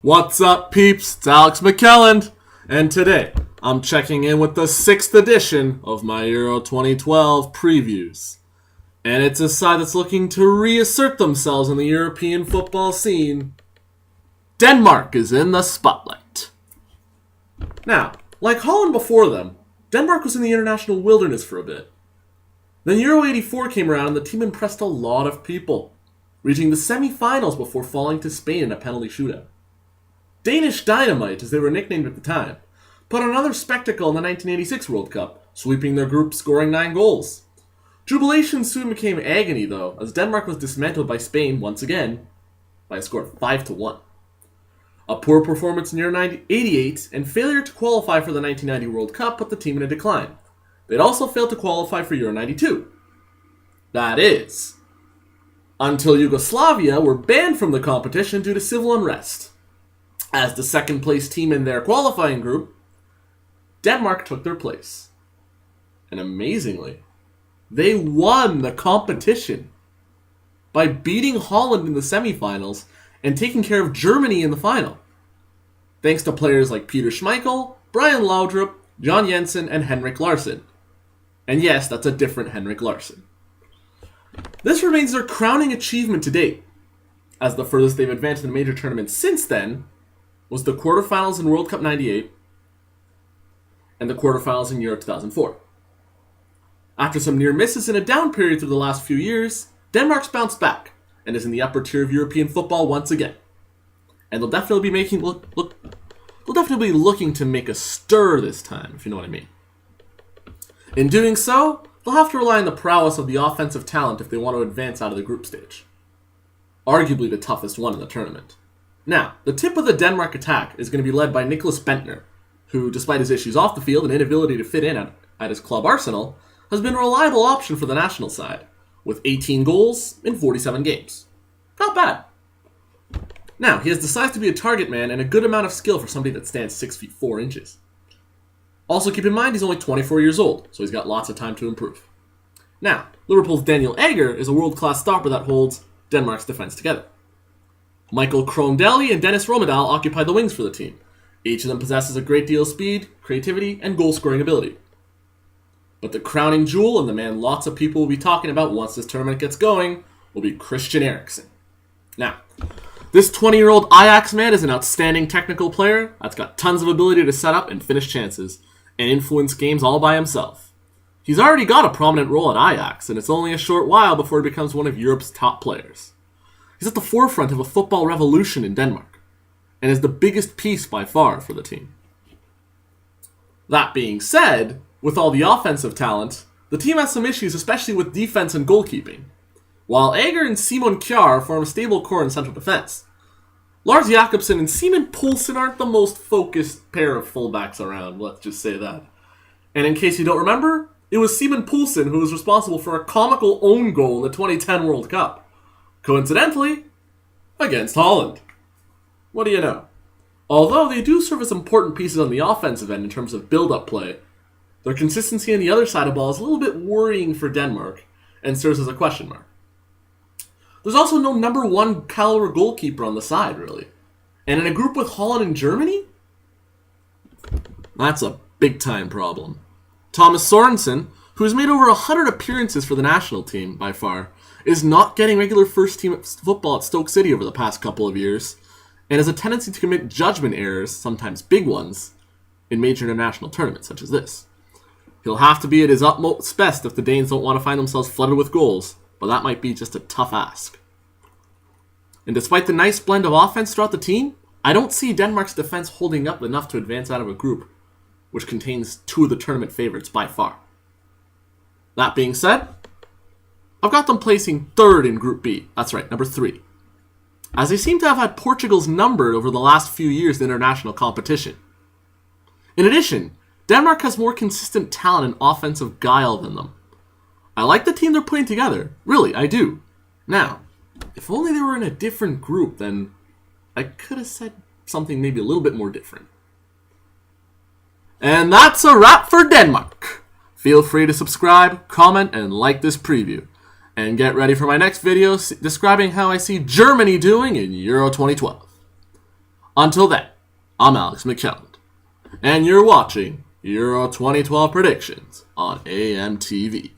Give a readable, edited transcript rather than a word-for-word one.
What's up, peeps? It's Aleks Mickelland, and today I'm checking in with the 6th edition of my Euro 2012 previews. And it's a side that's looking to reassert themselves in the European football scene. Denmark is in the spotlight. Now, like Holland before them, Denmark was in the international wilderness for a bit. Then Euro 84 came around and the team impressed a lot of people, reaching the semi-finals before falling to Spain in a penalty shootout. Danish Dynamite, as they were nicknamed at the time, put on another spectacle in the 1986 World Cup, sweeping their group, scoring 9 goals. Jubilation soon became agony, though, as Denmark was dismantled by Spain once again by a score of 5-1. A poor performance in Euro 88 and failure to qualify for the 1990 World Cup put the team in a decline. They'd also failed to qualify for Euro 92. That is, until Yugoslavia were banned from the competition due to civil unrest. As the second-place team in their qualifying group, Denmark took their place. And amazingly, they won the competition by beating Holland in the semifinals and taking care of Germany in the final, thanks to players like Peter Schmeichel, Brian Laudrup, John Jensen, and Henrik Larsson. And yes, that's a different Henrik Larsson. This remains their crowning achievement to date, as the furthest they've advanced in a major tournament since then was the quarterfinals in World Cup 98 and the quarterfinals in Euro 2004. After some near misses and a down period through the last few years, Denmark's bounced back and is in the upper tier of European football once again. And they'll definitely be looking to make a stir this time, if you know what I mean. In doing so, they'll have to rely on the prowess of the offensive talent if they want to advance out of the group stage. Arguably the toughest one in the tournament. Now, the tip of the Denmark attack is going to be led by Nicklas Bendtner, who, despite his issues off the field and inability to fit in at his club Arsenal, has been a reliable option for the national side, with 18 goals in 47 games. Not bad. Now, he has the size to be a target man and a good amount of skill for somebody that stands 6 feet 4 inches. Also keep in mind he's only 24 years old, so he's got lots of time to improve. Now, Liverpool's Daniel Agger is a world-class stopper that holds Denmark's defense together. Michael Krohn-Deli and Dennis Romedal occupy the wings for the team. Each of them possesses a great deal of speed, creativity, and goal-scoring ability. But the crowning jewel, and the man lots of people will be talking about once this tournament gets going, will be Christian Eriksen. Now, this 20-year-old Ajax man is an outstanding technical player that's got tons of ability to set up and finish chances, and influence games all by himself. He's already got a prominent role at Ajax, and it's only a short while before he becomes one of Europe's top players. He's at the forefront of a football revolution in Denmark, and is the biggest piece by far for the team. That being said, with all the offensive talent, the team has some issues, especially with defense and goalkeeping, while Agger and Simon Kjær form a stable core in central defense. Lars Jakobsen and Simon Poulsen aren't the most focused pair of fullbacks around, let's just say that. And in case you don't remember, it was Simon Poulsen who was responsible for a comical own goal in the 2010 World Cup. Coincidentally, against Holland. What do you know? Although they do serve as important pieces on the offensive end in terms of build-up play, their consistency on the other side of the ball is a little bit worrying for Denmark and serves as a question mark. There's also no number 1 caliber goalkeeper on the side, really. And in a group with Holland and Germany? That's a big-time problem. Thomas Sorensen, who has made over 100 appearances for the national team by far, is not getting regular first-team football at Stoke City over the past couple of years, and has a tendency to commit judgment errors, sometimes big ones, in major international tournaments such as this. He'll have to be at his utmost best if the Danes don't want to find themselves flooded with goals, but that might be just a tough ask. And despite the nice blend of offense throughout the team, I don't see Denmark's defense holding up enough to advance out of a group, which contains 2 of the tournament favorites by far. That being said, I've got them placing 3rd in Group B. That's right, number 3. As they seem to have had Portugal's number over the last few years in international competition. In addition, Denmark has more consistent talent and offensive guile than them. I like the team they're putting together. Really, I do. Now, if only they were in a different group, then I could have said something maybe a little bit more different. And that's a wrap for Denmark. Feel free to subscribe, comment, and like this preview. And get ready for my next video describing how I see Germany doing in Euro 2012. Until then, I'm Aleks Mickelland, and you're watching Euro 2012 Predictions on AMTV.